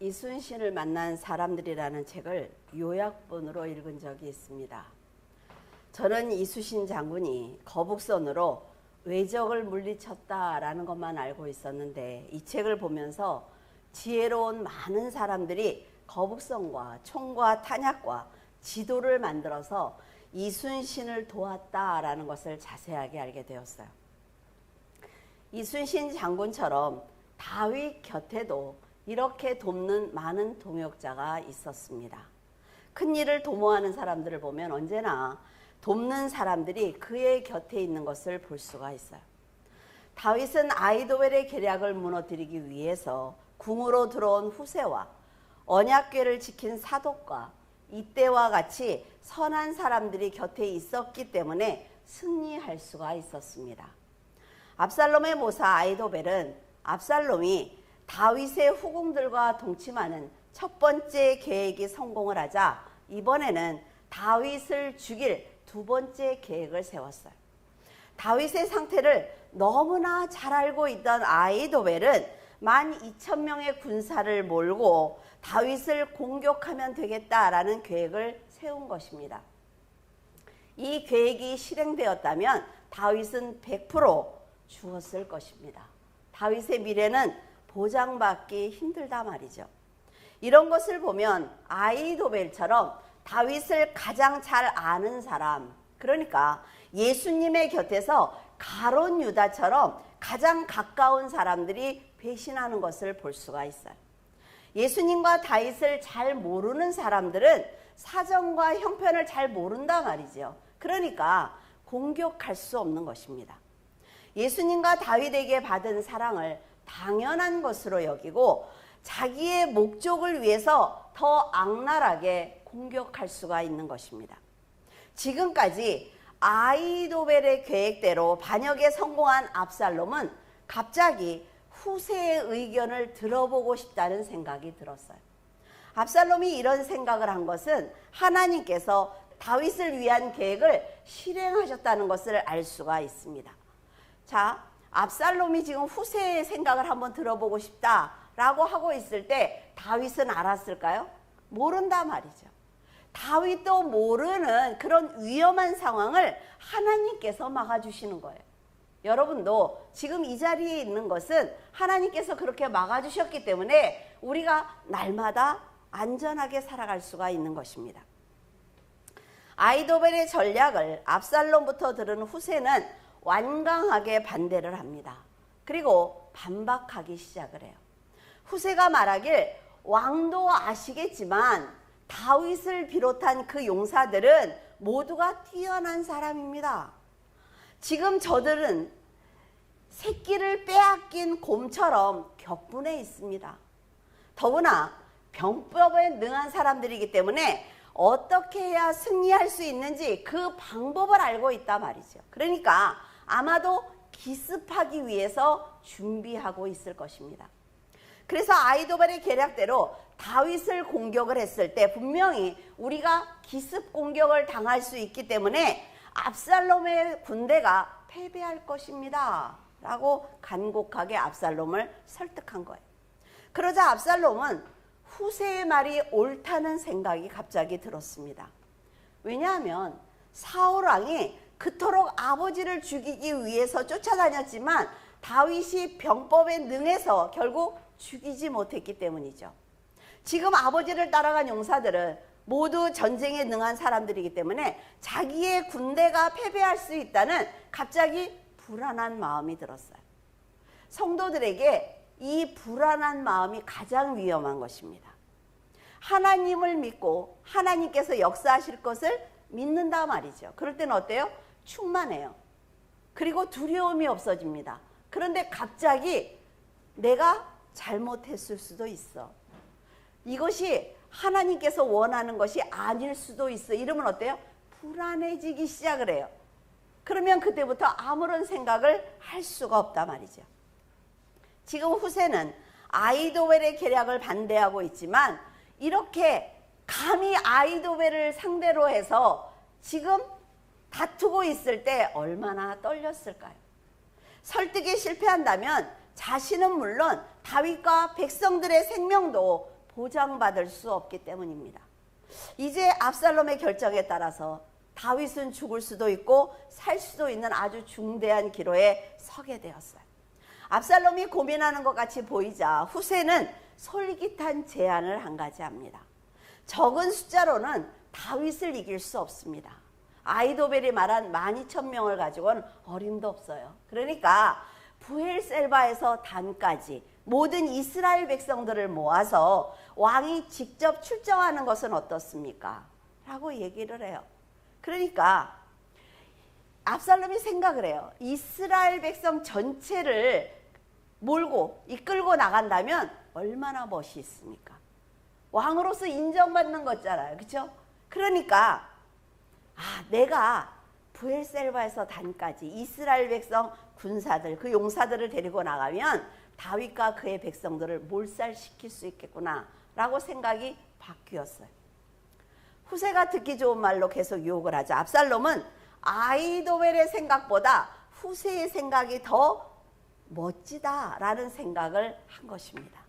이순신을 만난 사람들이라는 책을 요약본으로 읽은 적이 있습니다. 저는 이순신 장군이 거북선으로 외적을 물리쳤다라는 것만 알고 있었는데 이 책을 보면서 지혜로운 많은 사람들이 거북선과 총과 탄약과 지도를 만들어서 이순신을 도왔다라는 것을 자세하게 알게 되었어요. 이순신 장군처럼 다윗 곁에도 이렇게 돕는 많은 동역자가 있었습니다. 큰 일을 도모하는 사람들을 보면 언제나 돕는 사람들이 그의 곁에 있는 것을 볼 수가 있어요. 다윗은 아히도벨의 계략을 무너뜨리기 위해서 궁으로 들어온 후세와 언약궤를 지킨 사독과 이때와 같이 선한 사람들이 곁에 있었기 때문에 승리할 수가 있었습니다. 압살롬의 모사 아히도벨은 압살롬이 다윗의 후궁들과 동침하는 첫 번째 계획이 성공을 하자 이번에는 다윗을 죽일 두 번째 계획을 세웠어요. 다윗의 상태를 너무나 잘 알고 있던 아히도벨은 12,000명의 군사를 몰고 다윗을 공격하면 되겠다라는 계획을 세운 것입니다. 이 계획이 실행되었다면 다윗은 100% 죽었을 것입니다. 다윗의 미래는 보장받기 힘들다 말이죠. 이런 것을 보면 아히도벨처럼 다윗을 가장 잘 아는 사람, 그러니까 예수님의 곁에서 가룟 유다처럼 가장 가까운 사람들이 배신하는 것을 볼 수가 있어요. 예수님과 다윗을 잘 모르는 사람들은 사정과 형편을 잘 모른다 말이죠. 그러니까 공격할 수 없는 것입니다. 예수님과 다윗에게 받은 사랑을 당연한 것으로 여기고 자기의 목적을 위해서 더 악랄하게 공격할 수가 있는 것입니다. 지금까지 아히도벨의 계획대로 반역에 성공한 압살롬은 갑자기 후세의 의견을 들어보고 싶다는 생각이 들었어요. 압살롬이 이런 생각을 한 것은 하나님께서 다윗을 위한 계획을 실행하셨다는 것을 알 수가 있습니다. 자, 압살롬이 지금 후세의 생각을 한번 들어보고 싶다라고 하고 있을 때 다윗은 알았을까요? 모른다 말이죠. 다윗도 모르는 그런 위험한 상황을 하나님께서 막아주시는 거예요. 여러분도 지금 이 자리에 있는 것은 하나님께서 그렇게 막아주셨기 때문에 우리가 날마다 안전하게 살아갈 수가 있는 것입니다. 아히도벨의 전략을 압살롬부터 들은 후세는 완강하게 반대를 합니다. 그리고 반박하기 시작을 해요. 후세가 말하길 왕도 아시겠지만 다윗을 비롯한 그 용사들은 모두가 뛰어난 사람입니다. 지금 저들은 새끼를 빼앗긴 곰처럼 격분해 있습니다. 더구나 병법에 능한 사람들이기 때문에 어떻게 해야 승리할 수 있는지 그 방법을 알고 있단 말이죠. 그러니까 아마도 기습하기 위해서 준비하고 있을 것입니다. 그래서 아히도벨의 계략대로 다윗을 공격을 했을 때 분명히 우리가 기습 공격을 당할 수 있기 때문에 압살롬의 군대가 패배할 것입니다 라고 간곡하게 압살롬을 설득한 거예요. 그러자 압살롬은 후세의 말이 옳다는 생각이 갑자기 들었습니다. 왜냐하면 사울 왕이 그토록 아버지를 죽이기 위해서 쫓아다녔지만 다윗이 병법에 능해서 결국 죽이지 못했기 때문이죠. 지금 아버지를 따라간 용사들은 모두 전쟁에 능한 사람들이기 때문에 자기의 군대가 패배할 수 있다는 갑자기 불안한 마음이 들었어요. 성도들에게 이 불안한 마음이 가장 위험한 것입니다. 하나님을 믿고 하나님께서 역사하실 것을 믿는다 말이죠. 그럴 때는 어때요? 충만해요. 그리고 두려움이 없어집니다. 그런데 갑자기 내가 잘못했을 수도 있어. 이것이 하나님께서 원하는 것이 아닐 수도 있어. 이러면 어때요? 불안해지기 시작을 해요. 그러면 그때부터 아무런 생각을 할 수가 없단 말이죠. 지금 후세는 아히도벨의 계략을 반대하고 있지만 이렇게 감히 아히도벨을 상대로 해서 지금 다투고 있을 때 얼마나 떨렸을까요? 설득에 실패한다면 자신은 물론 다윗과 백성들의 생명도 보장받을 수 없기 때문입니다. 이제 압살롬의 결정에 따라서 다윗은 죽을 수도 있고 살 수도 있는 아주 중대한 기로에 서게 되었어요. 압살롬이 고민하는 것 같이 보이자 후세는 솔깃한 제안을 한 가지 합니다. 적은 숫자로는 다윗을 이길 수 없습니다. 아이도벨이 말한 12,000명을 가지고는 어림도 없어요. 그러니까 브엘셀바에서 단까지 모든 이스라엘 백성들을 모아서 왕이 직접 출정하는 것은 어떻습니까? 라고 얘기를 해요. 그러니까 압살롬이 생각을 해요. 이스라엘 백성 전체를 몰고 이끌고 나간다면 얼마나 멋이 있습니까? 왕으로서 인정받는 거잖아요. 그렇죠? 그러니까 내가 브엘셀바에서 단까지 이스라엘 백성 군사들, 그 용사들을 데리고 나가면 다윗과 그의 백성들을 몰살시킬 수 있겠구나 라고 생각이 바뀌었어요. 후세가 듣기 좋은 말로 계속 유혹을 하죠. 압살롬은 아이도벨의 생각보다 후세의 생각이 더 멋지다라는 생각을 한 것입니다.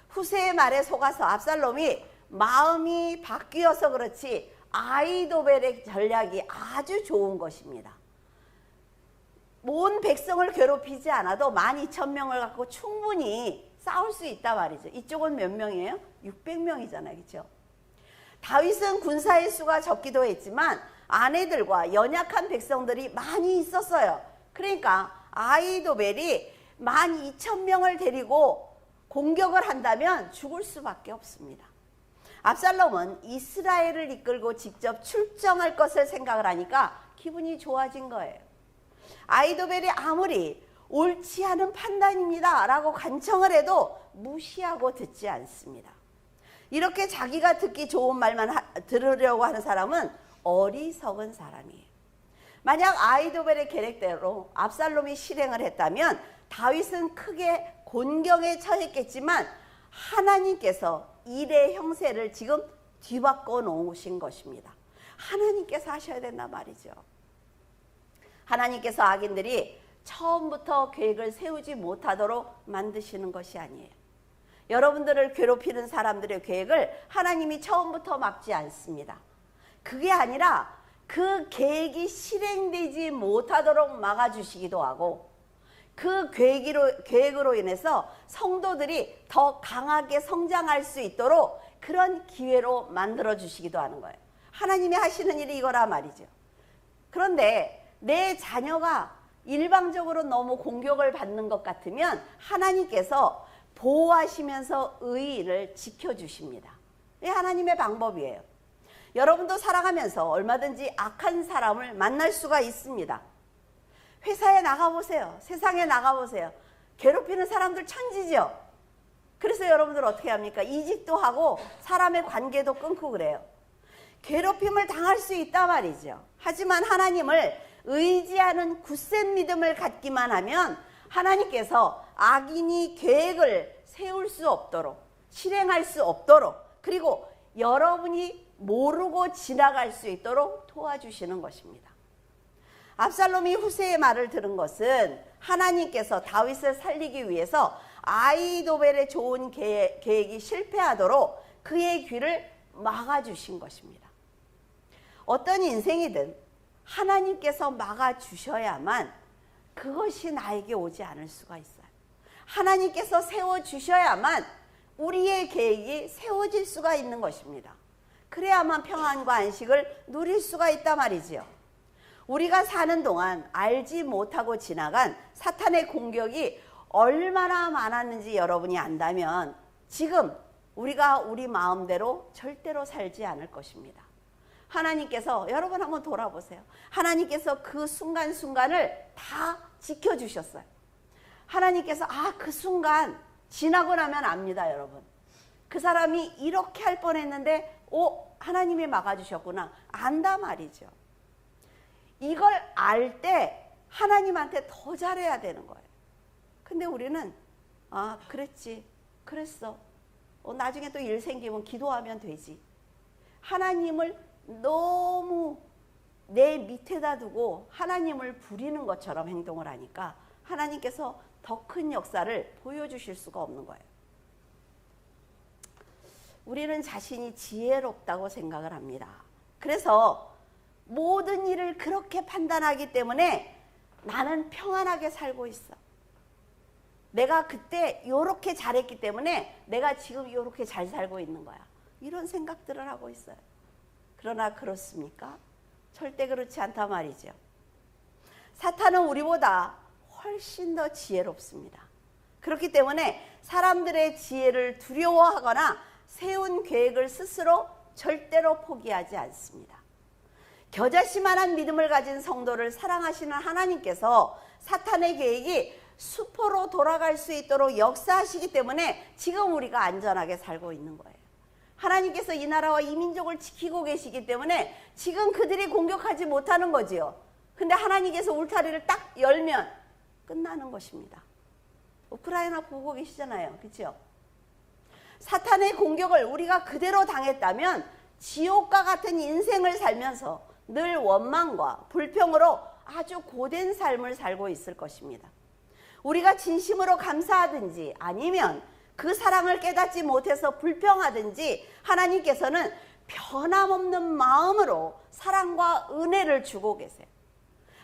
후세의 말에 속아서 압살롬이 마음이 바뀌어서 그렇지 아이도벨의 전략이 아주 좋은 것입니다. 온 백성을 괴롭히지 않아도 12,000명을 갖고 충분히 싸울 수 있단 말이죠. 이쪽은 몇 명이에요? 600명이잖아요. 그렇죠? 다윗은 군사의 수가 적기도 했지만 아내들과 연약한 백성들이 많이 있었어요. 그러니까 아이도벨이 12,000명을 데리고 공격을 한다면 죽을 수밖에 없습니다. 압살롬은 이스라엘을 이끌고 직접 출정할 것을 생각을 하니까 기분이 좋아진 거예요. 아이도벨이 아무리 옳지 않은 판단입니다 라고 간청을 해도 무시하고 듣지 않습니다. 이렇게 자기가 듣기 좋은 말만 들으려고 하는 사람은 어리석은 사람이에요. 만약 아이도벨의 계획대로 압살롬이 실행을 했다면 다윗은 크게 곤경에 처했겠지만 하나님께서 일의 형세를 지금 뒤바꿔 놓으신 것입니다. 하나님께서 하셔야 된단 말이죠. 하나님께서 악인들이 처음부터 계획을 세우지 못하도록 만드시는 것이 아니에요. 여러분들을 괴롭히는 사람들의 계획을 하나님이 처음부터 막지 않습니다. 그게 아니라 그 계획이 실행되지 못하도록 막아주시기도 하고 그 계획으로 인해서 성도들이 더 강하게 성장할 수 있도록 그런 기회로 만들어주시기도 하는 거예요. 하나님이 하시는 일이 이거라 말이죠. 그런데 내 자녀가 일방적으로 너무 공격을 받는 것 같으면 하나님께서 보호하시면서 의의를 지켜주십니다. 이게 하나님의 방법이에요. 여러분도 살아가면서 얼마든지 악한 사람을 만날 수가 있습니다. 회사에 나가보세요. 세상에 나가보세요. 괴롭히는 사람들 천지죠. 그래서 여러분들 어떻게 합니까? 이직도 하고 사람의 관계도 끊고 그래요. 괴롭힘을 당할 수 있단 말이죠. 하지만 하나님을 의지하는 굳센 믿음을 갖기만 하면 하나님께서 악인이 계획을 세울 수 없도록 실행할 수 없도록 그리고 여러분이 모르고 지나갈 수 있도록 도와주시는 것입니다. 압살롬이 후세의 말을 들은 것은 하나님께서 다윗을 살리기 위해서 아이도벨의 좋은 계획이 실패하도록 그의 귀를 막아주신 것입니다. 어떤 인생이든 하나님께서 막아주셔야만 그것이 나에게 오지 않을 수가 있어요. 하나님께서 세워주셔야만 우리의 계획이 세워질 수가 있는 것입니다. 그래야만 평안과 안식을 누릴 수가 있단 말이지요. 우리가 사는 동안 알지 못하고 지나간 사탄의 공격이 얼마나 많았는지 여러분이 안다면 지금 우리가 우리 마음대로 절대로 살지 않을 것입니다. 하나님께서 여러분 한번 돌아보세요. 하나님께서 그 순간순간을 다 지켜주셨어요. 하나님께서 그 순간 지나고 나면 압니다. 여러분. 그 사람이 이렇게 할 뻔했는데 하나님이 막아주셨구나. 안다 말이죠. 이걸 알 때 하나님한테 더 잘해야 되는 거예요. 근데 우리는 그랬지. 그랬어. 나중에 또 일 생기면 기도하면 되지. 하나님을 너무 내 밑에다 두고 하나님을 부리는 것처럼 행동을 하니까 하나님께서 더 큰 역사를 보여주실 수가 없는 거예요. 우리는 자신이 지혜롭다고 생각을 합니다. 그래서 모든 일을 그렇게 판단하기 때문에 나는 평안하게 살고 있어. 내가 그때 이렇게 잘했기 때문에 내가 지금 이렇게 잘 살고 있는 거야. 이런 생각들을 하고 있어요. 그러나 그렇습니까? 절대 그렇지 않단 말이죠. 사탄은 우리보다 훨씬 더 지혜롭습니다. 그렇기 때문에 사람들의 지혜를 두려워하거나 세운 계획을 스스로 절대로 포기하지 않습니다. 겨자씨만한 믿음을 가진 성도를 사랑하시는 하나님께서 사탄의 계획이 수포로 돌아갈 수 있도록 역사하시기 때문에 지금 우리가 안전하게 살고 있는 거예요. 하나님께서 이 나라와 이 민족을 지키고 계시기 때문에 지금 그들이 공격하지 못하는 거지요. 근데 하나님께서 울타리를 딱 열면 끝나는 것입니다. 우크라이나 보고 계시잖아요. 그렇죠? 사탄의 공격을 우리가 그대로 당했다면 지옥과 같은 인생을 살면서 늘 원망과 불평으로 아주 고된 삶을 살고 있을 것입니다. 우리가 진심으로 감사하든지 아니면 그 사랑을 깨닫지 못해서 불평하든지 하나님께서는 변함없는 마음으로 사랑과 은혜를 주고 계세요.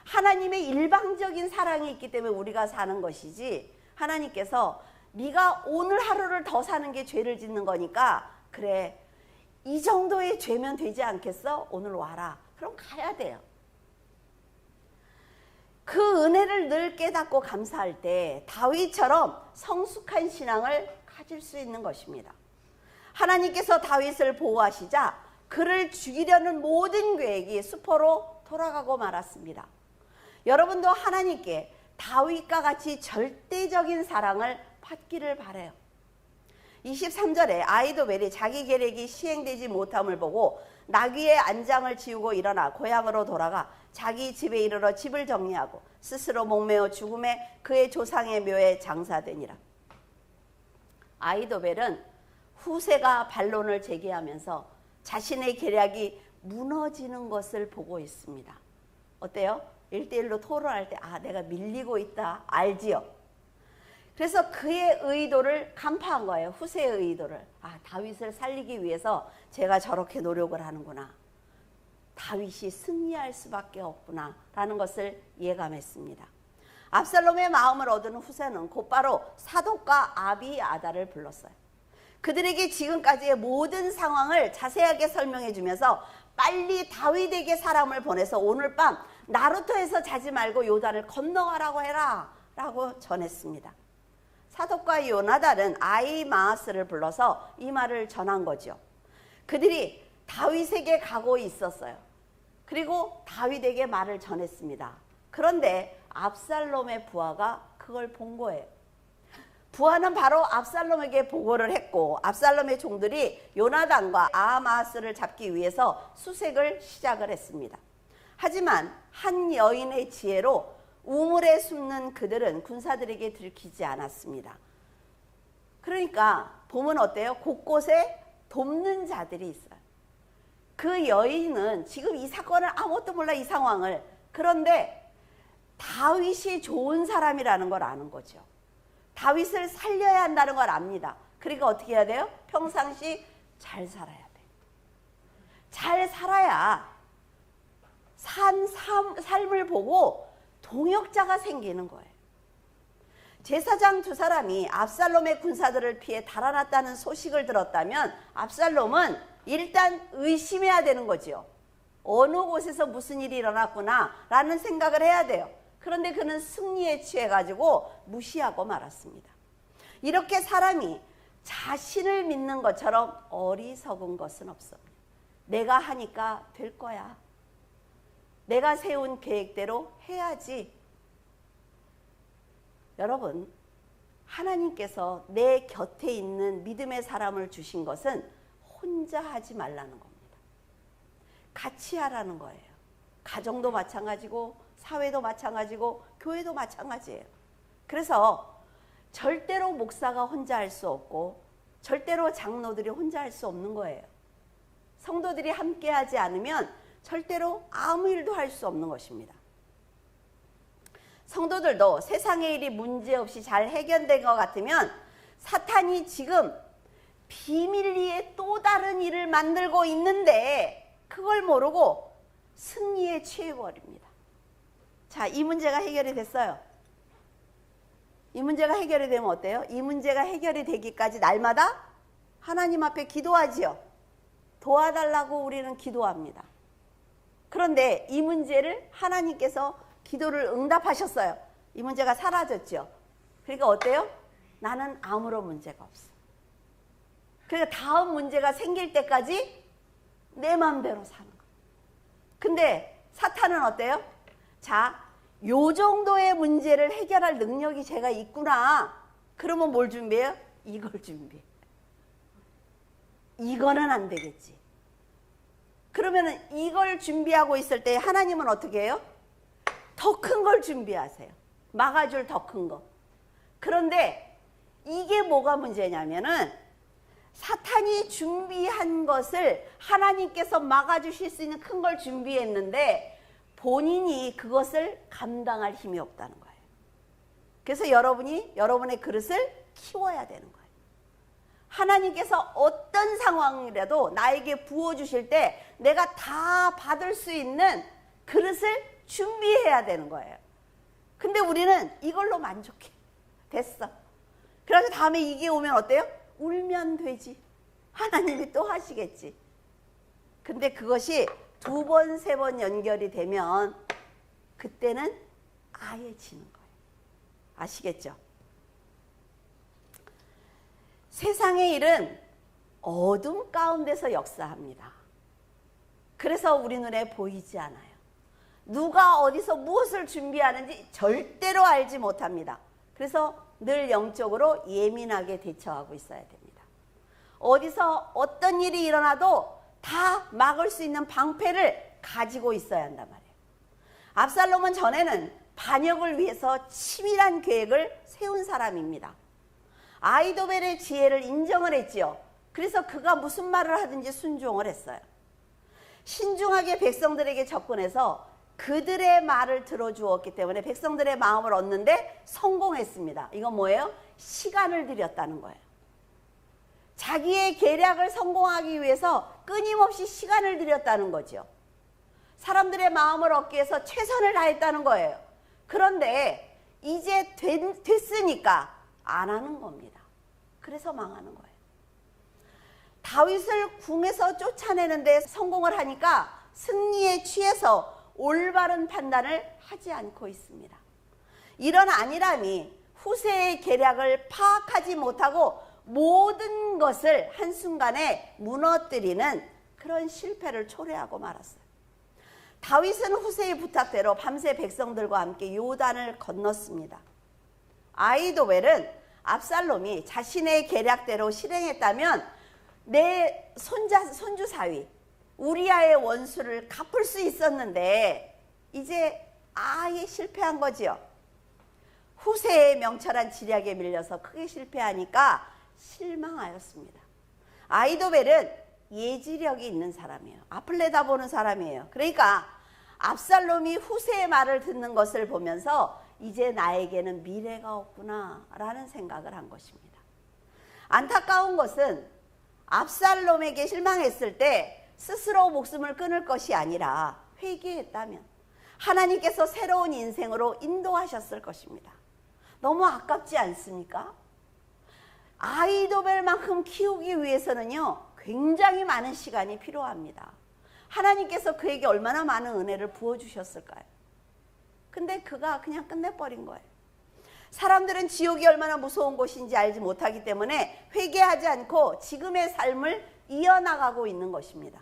하나님의 일방적인 사랑이 있기 때문에 우리가 사는 것이지 하나님께서 네가 오늘 하루를 더 사는 게 죄를 짓는 거니까 그래 이 정도의 죄면 되지 않겠어? 오늘 와라. 그럼 가야 돼요. 그 은혜를 늘 깨닫고 감사할 때 다윗처럼 성숙한 신앙을 가질 수 있는 것입니다. 하나님께서 다윗을 보호하시자 그를 죽이려는 모든 계획이 수포로 돌아가고 말았습니다. 여러분도 하나님께 다윗과 같이 절대적인 사랑을 받기를 바라요. 23절에 아히도벨이 자기 계획이 시행되지 못함을 보고 나귀의 안장을 지우고 일어나 고향으로 돌아가 자기 집에 이르러 집을 정리하고 스스로 목매어 죽음에 그의 조상의 묘에 장사되니라. 아히도벨은 후세가 반론을 제기하면서 자신의 계략이 무너지는 것을 보고 있습니다. 어때요? 1대1로 토론할 때 내가 밀리고 있다 알지요? 그래서 그의 의도를 간파한 거예요. 후세의 의도를. 다윗을 살리기 위해서 제가 저렇게 노력을 하는구나. 다윗이 승리할 수밖에 없구나 라는 것을 예감했습니다. 압살롬의 마음을 얻은 후세는 곧바로 사독과 아비아달을 불렀어요. 그들에게 지금까지의 모든 상황을 자세하게 설명해 주면서 빨리 다윗에게 사람을 보내서 오늘 밤 나루터에서 자지 말고 요단을 건너가라고 해라 라고 전했습니다. 사독과 요나단은 아히마아스를 불러서 이 말을 전한 거죠. 그들이 다윗에게 가고 있었어요. 그리고 다윗에게 말을 전했습니다. 그런데 압살롬의 부하가 그걸 본 거예요. 부하는 바로 압살롬에게 보고를 했고 압살롬의 종들이 요나단과 아하마스를 잡기 위해서 수색을 시작을 했습니다. 하지만 한 여인의 지혜로 우물에 숨는 그들은 군사들에게 들키지 않았습니다. 그러니까 보면 어때요? 곳곳에 돕는 자들이 있어요. 그 여인은 지금 이 사건을 아무것도 몰라 이 상황을. 그런데 다윗이 좋은 사람이라는 걸 아는 거죠. 다윗을 살려야 한다는 걸 압니다. 그러니까 어떻게 해야 돼요? 평상시 잘 살아야 돼. 잘 살아야 삶을 보고 동역자가 생기는 거예요. 제사장 두 사람이 압살롬의 군사들을 피해 달아났다는 소식을 들었다면 압살롬은 일단 의심해야 되는 거죠. 어느 곳에서 무슨 일이 일어났구나 라는 생각을 해야 돼요. 그런데 그는 승리에 취해가지고 무시하고 말았습니다. 이렇게 사람이 자신을 믿는 것처럼 어리석은 것은 없습니다. 내가 하니까 될 거야. 내가 세운 계획대로 해야지. 여러분, 하나님께서 내 곁에 있는 믿음의 사람을 주신 것은 혼자 하지 말라는 겁니다. 같이 하라는 거예요. 가정도 마찬가지고 사회도 마찬가지고 교회도 마찬가지예요. 그래서 절대로 목사가 혼자 할 수 없고 절대로 장로들이 혼자 할 수 없는 거예요. 성도들이 함께 하지 않으면 절대로 아무 일도 할 수 없는 것입니다. 성도들도 세상의 일이 문제없이 잘 해결된 것 같으면 사탄이 지금 비밀리에 또 또 다른 일을 만들고 있는데 그걸 모르고 승리에 취해버립니다. 자, 이 문제가 해결이 됐어요. 이 문제가 해결이 되면 어때요? 이 문제가 해결이 되기까지 날마다 하나님 앞에 기도하지요. 도와달라고 우리는 기도합니다. 그런데 이 문제를 하나님께서 기도를 응답하셨어요. 이 문제가 사라졌죠. 그러니까 어때요? 나는 아무런 문제가 없어. 그러니까 다음 문제가 생길 때까지 내 마음대로 사는 거예요. 근데 사탄은 어때요? 자, 요 정도의 문제를 해결할 능력이 제가 있구나. 그러면 뭘 준비해요? 이걸 준비해. 이거는 안 되겠지. 그러면은 이걸 준비하고 있을 때 하나님은 어떻게 해요? 더 큰 걸 준비하세요. 막아줄 더 큰 거. 그런데 이게 뭐가 문제냐면은 사탄이 준비한 것을 하나님께서 막아주실 수 있는 큰 걸 준비했는데 본인이 그것을 감당할 힘이 없다는 거예요. 그래서 여러분이 여러분의 그릇을 키워야 되는 거예요. 하나님께서 어떤 상황이라도 나에게 부어주실 때 내가 다 받을 수 있는 그릇을 준비해야 되는 거예요. 근데 우리는 이걸로 만족해. 됐어. 그래서 다음에 이게 오면 어때요? 울면 되지. 하나님이 또 하시겠지. 근데 그것이 2번, 3번 연결이 되면 그때는 아예 지는 거예요. 아시겠죠? 세상의 일은 어둠 가운데서 역사합니다. 그래서 우리 눈에 보이지 않아요. 누가 어디서 무엇을 준비하는지 절대로 알지 못합니다. 그래서 늘 영적으로 예민하게 대처하고 있어야 됩니다. 어디서 어떤 일이 일어나도 다 막을 수 있는 방패를 가지고 있어야 한단 말이에요. 압살롬은 전에는 반역을 위해서 치밀한 계획을 세운 사람입니다. 아히도벨의 지혜를 인정을 했지요. 그래서 그가 무슨 말을 하든지 순종을 했어요. 신중하게 백성들에게 접근해서 그들의 말을 들어주었기 때문에 백성들의 마음을 얻는데 성공했습니다. 이건 뭐예요? 시간을 들였다는 거예요. 자기의 계략을 성공하기 위해서 끊임없이 시간을 들였다는 거죠. 사람들의 마음을 얻기 위해서 최선을 다했다는 거예요. 그런데 이제 됐으니까 안 하는 겁니다. 그래서 망하는 거예요. 다윗을 궁에서 쫓아내는데 성공을 하니까 승리에 취해서 올바른 판단을 하지 않고 있습니다. 이런 안일함이 후세의 계략을 파악하지 못하고 모든 것을 한순간에 무너뜨리는 그런 실패를 초래하고 말았어요. 다윗은 후세의 부탁대로 밤새 백성들과 함께 요단을 건넜습니다. 아히도벨은 압살롬이 자신의 계략대로 실행했다면 내 손주 사위 우리아의 원수를 갚을 수 있었는데 이제 아예 실패한 거지요. 후세의 명철한 지략에 밀려서 크게 실패하니까 실망하였습니다. 아히도벨은 예지력이 있는 사람이에요. 앞을 내다보는 사람이에요. 그러니까 압살롬이 후세의 말을 듣는 것을 보면서 이제 나에게는 미래가 없구나 라는 생각을 한 것입니다. 안타까운 것은 압살롬에게 실망했을 때 스스로 목숨을 끊을 것이 아니라 회개했다면 하나님께서 새로운 인생으로 인도하셨을 것입니다. 너무 아깝지 않습니까? 아히도벨만큼 키우기 위해서는요 굉장히 많은 시간이 필요합니다. 하나님께서 그에게 얼마나 많은 은혜를 부어주셨을까요? 근데 그가 그냥 끝내버린 거예요. 사람들은 지옥이 얼마나 무서운 곳인지 알지 못하기 때문에 회개하지 않고 지금의 삶을 이어나가고 있는 것입니다.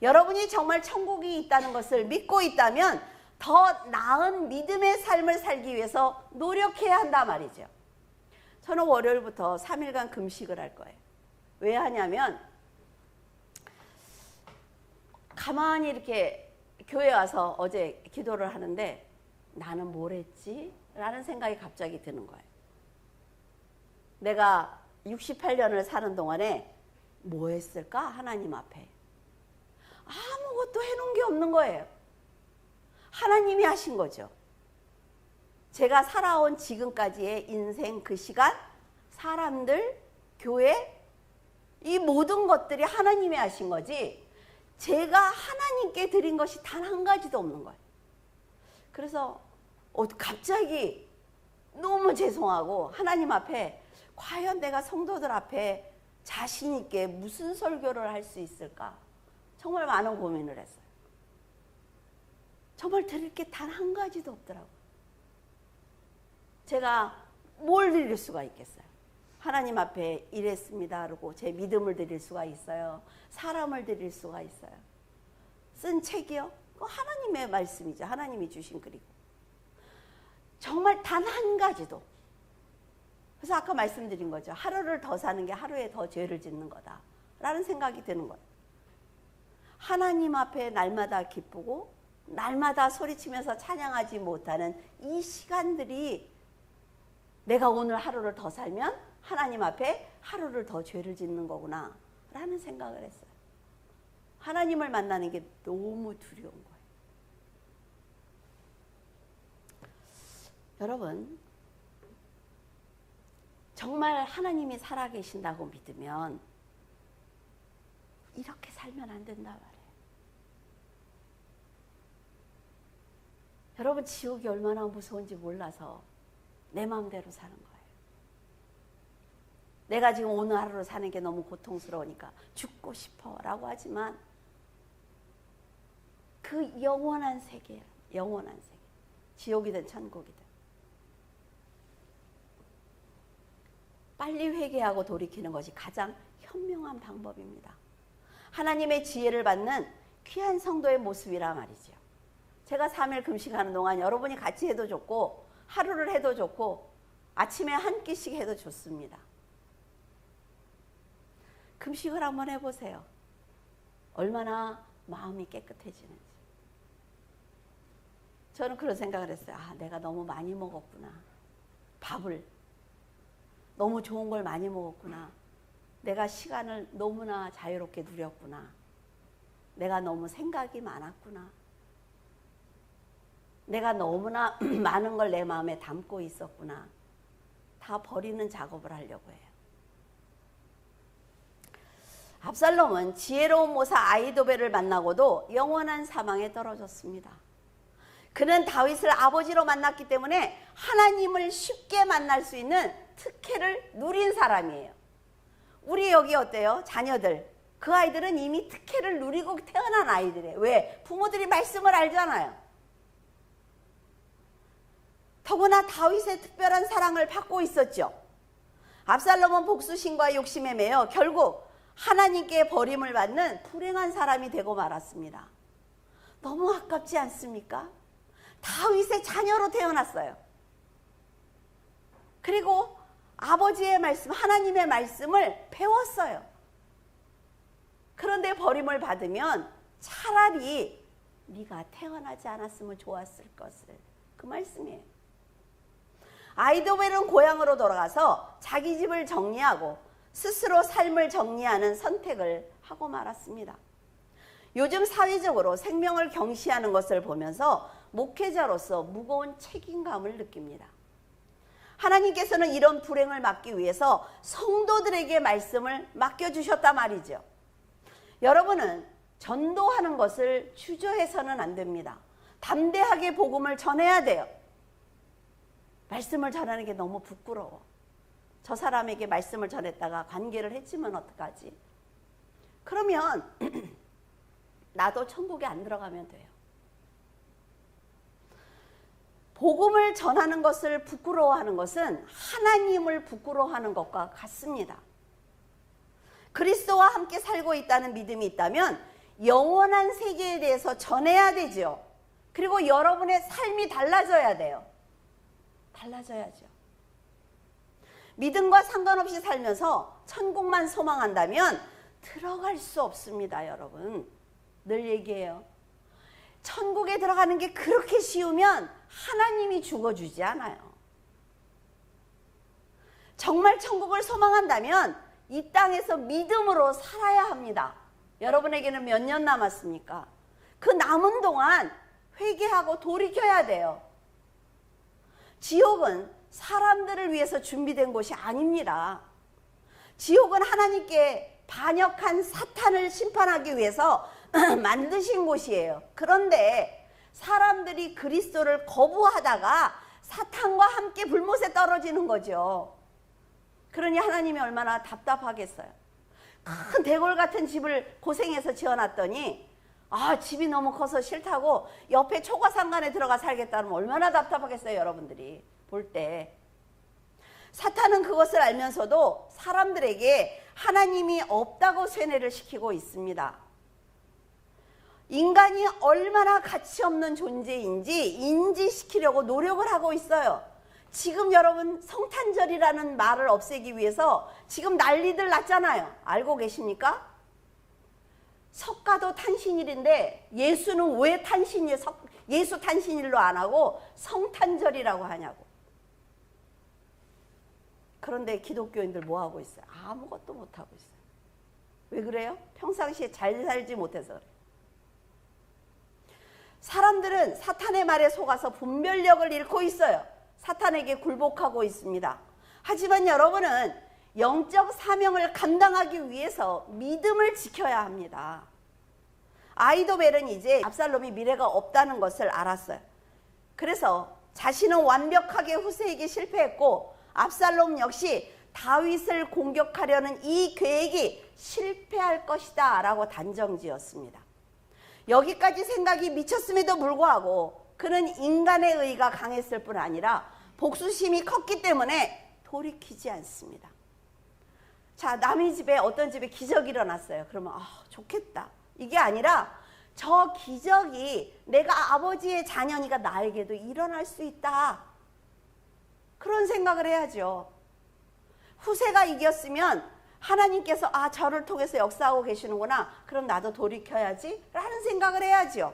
여러분이 정말 천국이 있다는 것을 믿고 있다면 더 나은 믿음의 삶을 살기 위해서 노력해야 한단 말이죠. 저는 월요일부터 3일간 금식을 할 거예요. 왜 하냐면 가만히 이렇게 교회 와서 어제 기도를 하는데 나는 뭘 했지? 라는 생각이 갑자기 드는 거예요. 내가 68년을 사는 동안에 뭐 했을까? 하나님 앞에. 아무것도 해놓은 게 없는 거예요. 하나님이 하신 거죠. 제가 살아온 지금까지의 인생 그 시간, 사람들, 교회, 이 모든 것들이 하나님이 하신 거지 제가 하나님께 드린 것이 단 한 가지도 없는 거예요. 그래서 갑자기 너무 죄송하고 하나님 앞에 과연 내가 성도들 앞에 자신 있게 무슨 설교를 할 수 있을까? 정말 많은 고민을 했어요. 정말 드릴 게 단 한 가지도 없더라고요. 제가 뭘 드릴 수가 있겠어요? 하나님 앞에 이랬습니다. 그러고 제 믿음을 드릴 수가 있어요. 사람을 드릴 수가 있어요. 쓴 책이요? 하나님의 말씀이죠. 하나님이 주신 글이고. 정말 단 한 가지도. 그래서 아까 말씀드린 거죠. 하루를 더 사는 게 하루에 더 죄를 짓는 거다. 라는 생각이 드는 거예요. 하나님 앞에 날마다 기쁘고 날마다 소리치면서 찬양하지 못하는 이 시간들이 내가 오늘 하루를 더 살면 하나님 앞에 하루를 더 죄를 짓는 거구나 라는 생각을 했어요. 하나님을 만나는 게 너무 두려운 거예요. 여러분, 정말 하나님이 살아계신다고 믿으면 이렇게 살면 안 된다 말이에요. 여러분, 지옥이 얼마나 무서운지 몰라서 내 마음대로 사는 거예요. 내가 지금 오늘 하루를 사는 게 너무 고통스러우니까 죽고 싶어라고 하지만 그 영원한 세계, 영원한 세계, 지옥이든 천국이든 빨리 회개하고 돌이키는 것이 가장 현명한 방법입니다. 하나님의 지혜를 받는 귀한 성도의 모습이라 말이죠. 제가 3일 금식하는 동안 여러분이 같이 해도 좋고 하루를 해도 좋고 아침에 한 끼씩 해도 좋습니다. 금식을 한번 해보세요. 얼마나 마음이 깨끗해지는지. 저는 그런 생각을 했어요. 내가 너무 많이 먹었구나. 밥을 너무 좋은 걸 많이 먹었구나. 내가 시간을 너무나 자유롭게 누렸구나. 내가 너무 생각이 많았구나. 내가 너무나 많은 걸 내 마음에 담고 있었구나. 다 버리는 작업을 하려고 해요. 압살롬은 지혜로운 모사 아히도벨을 만나고도 영원한 사망에 떨어졌습니다. 그는 다윗을 아버지로 만났기 때문에 하나님을 쉽게 만날 수 있는 특혜를 누린 사람이에요. 우리 여기 어때요? 자녀들. 그 아이들은 이미 특혜를 누리고 태어난 아이들이에요. 왜? 부모들이 말씀을 알잖아요. 더구나 다윗의 특별한 사랑을 받고 있었죠. 압살롬은 복수심과 욕심에 매여 결국 하나님께 버림을 받는 불행한 사람이 되고 말았습니다. 너무 아깝지 않습니까? 다윗의 자녀로 태어났어요. 그리고 아버지의 말씀, 하나님의 말씀을 배웠어요. 그런데 버림을 받으면 차라리 네가 태어나지 않았으면 좋았을 것을. 그 말씀이에요. 아히도벨은 고향으로 돌아가서 자기 집을 정리하고 스스로 삶을 정리하는 선택을 하고 말았습니다. 요즘 사회적으로 생명을 경시하는 것을 보면서 목회자로서 무거운 책임감을 느낍니다. 하나님께서는 이런 불행을 막기 위해서 성도들에게 말씀을 맡겨주셨단 말이죠. 여러분은 전도하는 것을 주저해서는 안 됩니다. 담대하게 복음을 전해야 돼요. 말씀을 전하는 게 너무 부끄러워. 저 사람에게 말씀을 전했다가 관계를 했지만 어떡하지? 그러면 나도 천국에 안 들어가면 돼요. 복음을 전하는 것을 부끄러워하는 것은 하나님을 부끄러워하는 것과 같습니다. 그리스도와 함께 살고 있다는 믿음이 있다면 영원한 세계에 대해서 전해야 되죠. 그리고 여러분의 삶이 달라져야 돼요. 달라져야죠. 믿음과 상관없이 살면서 천국만 소망한다면 들어갈 수 없습니다, 여러분. 늘 얘기해요. 천국에 들어가는 게 그렇게 쉬우면 하나님이 죽어주지 않아요. 정말 천국을 소망한다면 이 땅에서 믿음으로 살아야 합니다. 여러분에게는 몇 년 남았습니까? 그 남은 동안 회개하고 돌이켜야 돼요. 지옥은 사람들을 위해서 준비된 곳이 아닙니다. 지옥은 하나님께 반역한 사탄을 심판하기 위해서 만드신 곳이에요. 그런데 사람들이 그리스도를 거부하다가 사탄과 함께 불못에 떨어지는 거죠. 그러니 하나님이 얼마나 답답하겠어요. 큰 대궐 같은 집을 고생해서 지어놨더니 집이 너무 커서 싫다고 옆에 초가상간에 들어가 살겠다면 얼마나 답답하겠어요. 여러분들이 볼 때. 사탄은 그것을 알면서도 사람들에게 하나님이 없다고 세뇌를 시키고 있습니다. 인간이 얼마나 가치 없는 존재인지 인지시키려고 노력을 하고 있어요. 지금 여러분 성탄절이라는 말을 없애기 위해서 지금 난리들 났잖아요. 알고 계십니까? 석가도 탄신일인데 예수는 왜 예수 탄신일로 안 하고 성탄절이라고 하냐고. 그런데 기독교인들 뭐 하고 있어요? 아무것도 못 하고 있어요. 왜 그래요? 평상시에 잘 살지 못해서 그래요. 사람들은 사탄의 말에 속아서 분별력을 잃고 있어요. 사탄에게 굴복하고 있습니다. 하지만 여러분은 영적 사명을 감당하기 위해서 믿음을 지켜야 합니다. 아히도벨은 이제 압살롬이 미래가 없다는 것을 알았어요. 그래서 자신은 완벽하게 후세에게 실패했고 압살롬 역시 다윗을 공격하려는 이 계획이 실패할 것이다 라고 단정지었습니다. 여기까지 생각이 미쳤음에도 불구하고 그는 인간의 의가 강했을 뿐 아니라 복수심이 컸기 때문에 돌이키지 않습니다. 자, 남의 집에 어떤 집에 기적이 일어났어요. 그러면 좋겠다. 이게 아니라 저 기적이 내가 아버지의 자녀니까 나에게도 일어날 수 있다. 그런 생각을 해야죠. 후세가 이겼으면 하나님께서 저를 통해서 역사하고 계시는구나. 그럼 나도 돌이켜야지 라는 생각을 해야죠.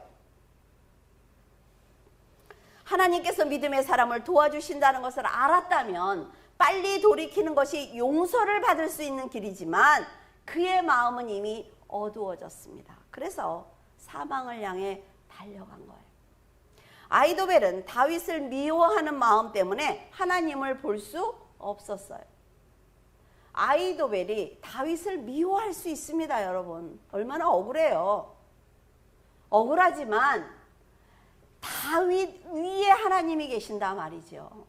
하나님께서 믿음의 사람을 도와주신다는 것을 알았다면 빨리 돌이키는 것이 용서를 받을 수 있는 길이지만 그의 마음은 이미 어두워졌습니다. 그래서 사망을 향해 달려간 거예요. 아히도벨은 다윗을 미워하는 마음 때문에 하나님을 볼 수 없었어요. 아히도벨이 다윗을 미워할 수 있습니다. 여러분 얼마나 억울해요. 억울하지만 다윗 위에 하나님이 계신다 말이죠.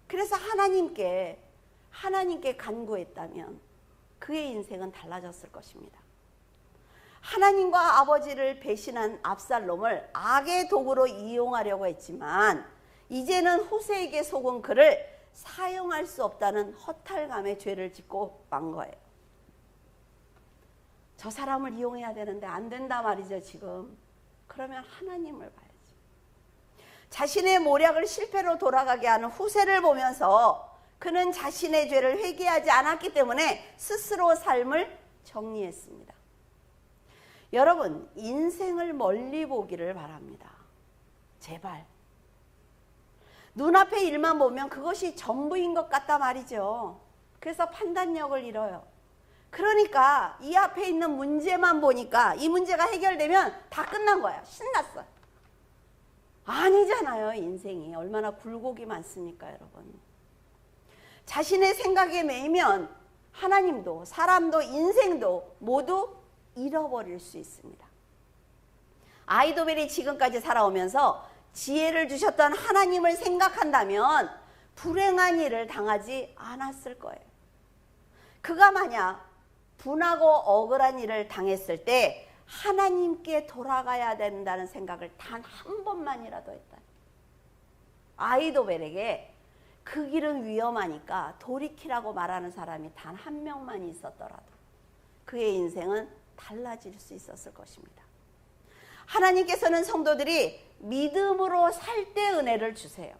그래서 하나님께 간구했다면 그의 인생은 달라졌을 것입니다. 하나님과 아버지를 배신한 압살롬을 악의 도구로 이용하려고 했지만 이제는 후세에게 속은 그를 사용할 수 없다는 허탈감에 죄를 짓고 만 거예요. 저 사람을 이용해야 되는데 안 된다 말이죠 지금. 그러면 하나님을 봐야지. 자신의 모략을 실패로 돌아가게 하는 후세를 보면서 그는 자신의 죄를 회개하지 않았기 때문에 스스로 삶을 정리했습니다. 여러분 인생을 멀리 보기를 바랍니다. 제발. 눈앞의 일만 보면 그것이 전부인 것 같다 말이죠. 그래서 판단력을 잃어요. 그러니까 이 앞에 있는 문제만 보니까 이 문제가 해결되면 다 끝난 거야. 신났어요. 아니잖아요. 인생이 얼마나 굴곡이 많습니까 여러분. 자신의 생각에 매이면 하나님도 사람도 인생도 모두 잃어버릴 수 있습니다. 아히도벨이 지금까지 살아오면서 지혜를 주셨던 하나님을 생각한다면 불행한 일을 당하지 않았을 거예요. 그가 만약 분하고 억울한 일을 당했을 때 하나님께 돌아가야 된다는 생각을 단 한 번만이라도 했다. 아히도벨에게 그 길은 위험하니까 돌이키라고 말하는 사람이 단 한 명만 있었더라도 그의 인생은 달라질 수 있었을 것입니다. 하나님께서는 성도들이 믿음으로 살 때 은혜를 주세요.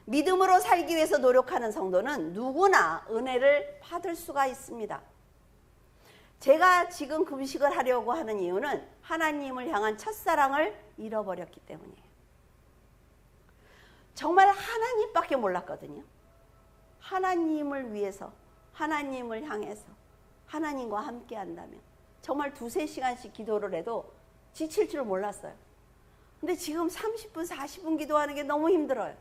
믿음으로 살기 위해서 노력하는 성도는 누구나 은혜를 받을 수가 있습니다. 제가 지금 금식을 하려고 하는 이유는 하나님을 향한 첫사랑을 잃어버렸기 때문이에요. 정말 하나님밖에 몰랐거든요. 하나님을 위해서, 하나님을 향해서, 하나님과 함께 한다면 정말 2-3시간씩 기도를 해도 지칠 줄 몰랐어요. 근데 지금 30분, 40분 기도하는 게 너무 힘들어요.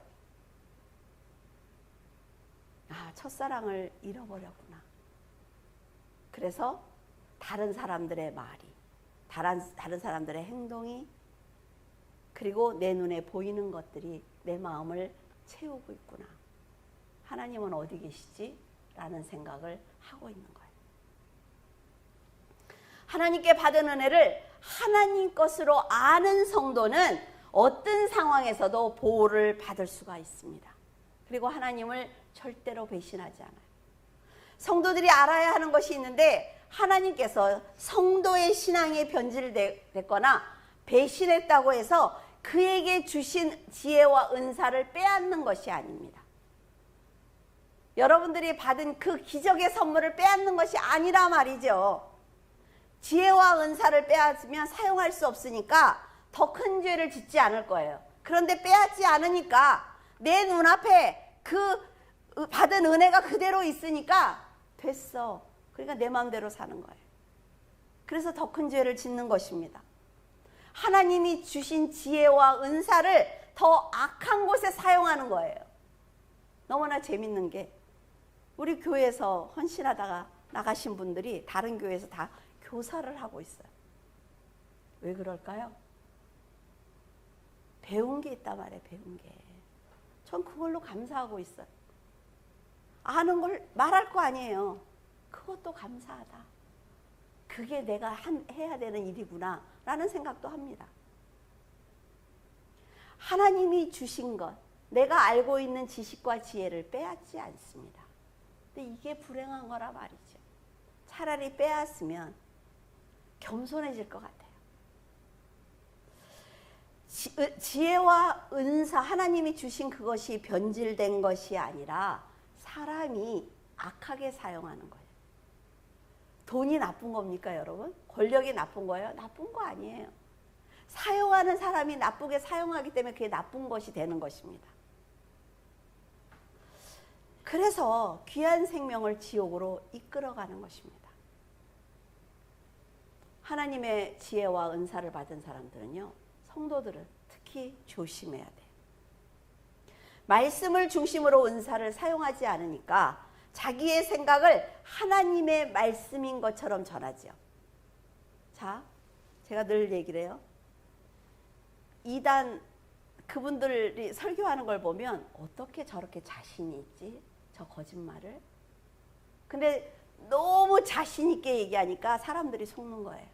첫사랑을 잃어버렸구나. 그래서 다른 사람들의 말이, 다른 사람들의 행동이, 그리고 내 눈에 보이는 것들이 내 마음을 채우고 있구나. 하나님은 어디 계시지? 라는 생각을 하고 있는 거예요. 하나님께 받은 은혜를 하나님 것으로 아는 성도는 어떤 상황에서도 보호를 받을 수가 있습니다. 그리고 하나님을 절대로 배신하지 않아요. 성도들이 알아야 하는 것이 있는데, 하나님께서 성도의 신앙이 변질됐거나 배신했다고 해서 그에게 주신 지혜와 은사를 빼앗는 것이 아닙니다. 여러분들이 받은 그 기적의 선물을 빼앗는 것이 아니라 말이죠. 지혜와 은사를 빼앗으면 사용할 수 없으니까 더 큰 죄를 짓지 않을 거예요. 그런데 빼앗지 않으니까 내 눈앞에 그 받은 은혜가 그대로 있으니까 됐어. 그러니까 내 마음대로 사는 거예요. 그래서 더 큰 죄를 짓는 것입니다. 하나님이 주신 지혜와 은사를 더 악한 곳에 사용하는 거예요. 너무나 재밌는 게, 우리 교회에서 헌신하다가 나가신 분들이 다른 교회에서 다 교사를 하고 있어요. 왜 그럴까요? 배운 게 있단 말이에요. 배운 게. 전 그걸로 감사하고 있어요. 아는 걸 말할 거 아니에요. 그것도 감사하다. 그게 내가 해야 되는 일이구나 라는 생각도 합니다. 하나님이 주신 것, 내가 알고 있는 지식과 지혜를 빼앗지 않습니다. 근데 이게 불행한 거라 말이죠. 차라리 빼앗으면 겸손해질 것 같아요. 지혜와 은사, 하나님이 주신 그것이 변질된 것이 아니라 사람이 악하게 사용하는 거예요. 돈이 나쁜 겁니까, 여러분? 권력이 나쁜 거예요? 나쁜 거 아니에요. 사용하는 사람이 나쁘게 사용하기 때문에 그게 나쁜 것이 되는 것입니다. 그래서 귀한 생명을 지옥으로 이끌어가는 것입니다. 하나님의 지혜와 은사를 받은 사람들은요, 성도들은 특히 조심해야 돼요. 말씀을 중심으로 은사를 사용하지 않으니까 자기의 생각을 하나님의 말씀인 것처럼 전하죠. 자, 제가 늘 얘기를 해요. 이단 그분들이 설교하는 걸 보면 어떻게 저렇게 자신이 있지? 저 거짓말을. 근데 너무 자신 있게 얘기하니까 사람들이 속는 거예요.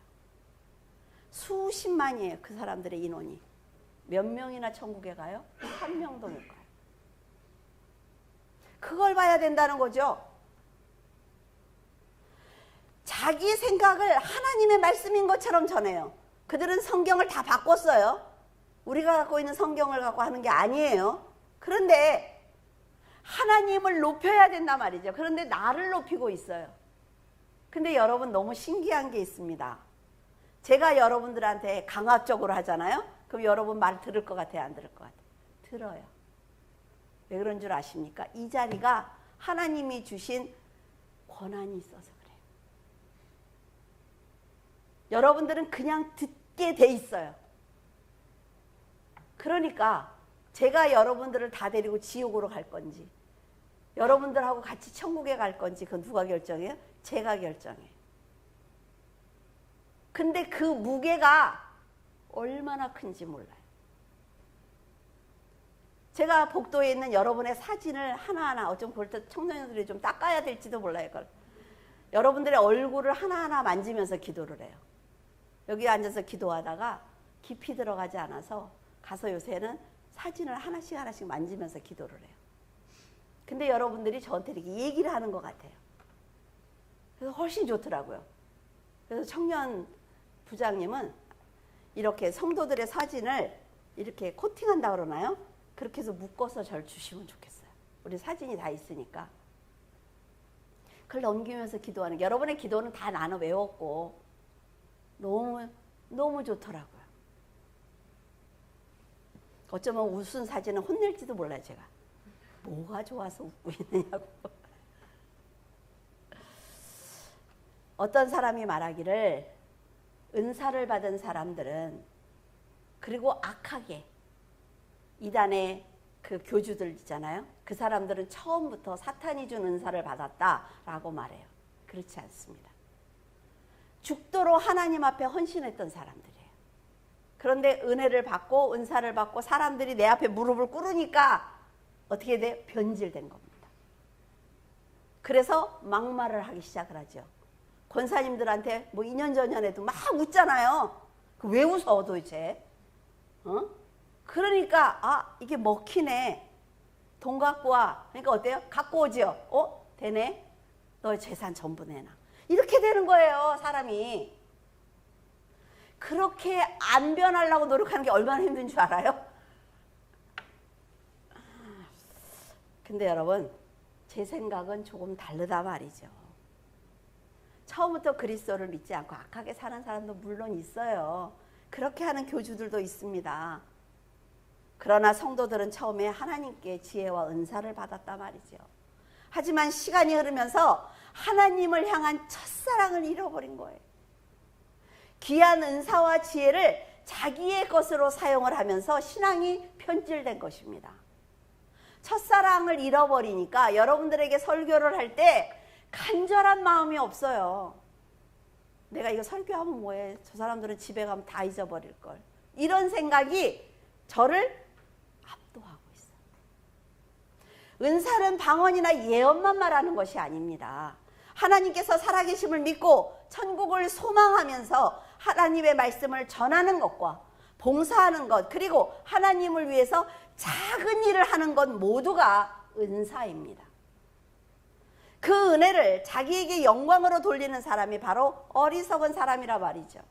수십만이에요. 그 사람들의 인원이. 몇 명이나 천국에 가요? 1명도 못 가요. 그걸 봐야 된다는 거죠. 자기 생각을 하나님의 말씀인 것처럼 전해요. 그들은 성경을 다 바꿨어요. 우리가 갖고 있는 성경을 갖고 하는 게 아니에요. 그런데 하나님을 높여야 된단 말이죠. 그런데 나를 높이고 있어요. 근데 여러분, 너무 신기한 게 있습니다. 제가 여러분들한테 강압적으로 하잖아요. 그럼 여러분 말 들을 것 같아요? 안 들을 것 같아요? 들어요. 왜 그런 줄 아십니까? 이 자리가 하나님이 주신 권한이 있어서 그래요. 여러분들은 그냥 듣게 돼 있어요. 그러니까 제가 여러분들을 다 데리고 지옥으로 갈 건지, 여러분들하고 같이 천국에 갈 건지, 그건 누가 결정해요? 제가 결정해요. 근데 그 무게가 얼마나 큰지 몰라요. 제가 복도에 있는 여러분의 사진을 하나하나, 어쩜 그럴 때 청소년들이 좀 닦아야 될지도 몰라요. 그걸. 여러분들의 얼굴을 하나하나 만지면서 기도를 해요. 여기 앉아서 기도하다가 깊이 들어가지 않아서 가서 요새는 사진을 하나씩 하나씩 만지면서 기도를 해요. 근데 여러분들이 저한테 이렇게 얘기를 하는 것 같아요. 그래서 훨씬 좋더라고요. 그래서 청년 부장님은 이렇게 성도들의 사진을 이렇게 코팅한다 그러나요? 그렇게 해서 묶어서 절 주시면 좋겠어요. 우리 사진이 다 있으니까. 그걸 넘기면서 기도하는 게, 여러분의 기도는 다 나눠 외웠고 너무 좋더라고요. 어쩌면 웃은 사진은 혼낼지도 몰라요. 제가 뭐가 좋아서 웃고 있느냐고. 어떤 사람이 말하기를, 은사를 받은 사람들은, 그리고 악하게 이단의 그 교주들 있잖아요. 그 사람들은 처음부터 사탄이 준 은사를 받았다라고 말해요. 그렇지 않습니다. 죽도록 하나님 앞에 헌신했던 사람들이에요. 그런데 은혜를 받고 은사를 받고 사람들이 내 앞에 무릎을 꿇으니까 어떻게 돼요? 변질된 겁니다. 그래서 막말을 하기 시작을 하죠. 권사님들한테 뭐 2년 전에도 막 웃잖아요. 왜 웃어 도대체? 그러니까 이게 먹히네. 돈 갖고 와. 그러니까 어때요? 갖고 오죠. 되네. 너의 재산 전부 내놔. 이렇게 되는 거예요, 사람이. 그렇게 안 변하려고 노력하는 게 얼마나 힘든 줄 알아요? 근데 여러분, 제 생각은 조금 다르다 말이죠. 처음부터 그리스도를 믿지 않고 악하게 사는 사람도 물론 있어요. 그렇게 하는 교주들도 있습니다. 그러나 성도들은 처음에 하나님께 지혜와 은사를 받았단 말이죠. 하지만 시간이 흐르면서 하나님을 향한 첫사랑을 잃어버린 거예요. 귀한 은사와 지혜를 자기의 것으로 사용을 하면서 신앙이 편질된 것입니다. 첫사랑을 잃어버리니까 여러분들에게 설교를 할 때 간절한 마음이 없어요. 내가 이거 설교하면 뭐해? 저 사람들은 집에 가면 다 잊어버릴걸. 이런 생각이 저를 압도하고 있어요. 은사는 방언이나 예언만 말하는 것이 아닙니다. 하나님께서 살아계심을 믿고 천국을 소망하면서 하나님의 말씀을 전하는 것과 봉사하는 것, 그리고 하나님을 위해서 작은 일을 하는 것 모두가 은사입니다. 그 은혜를 자기에게 영광으로 돌리는 사람이 바로 어리석은 사람이라 말이죠.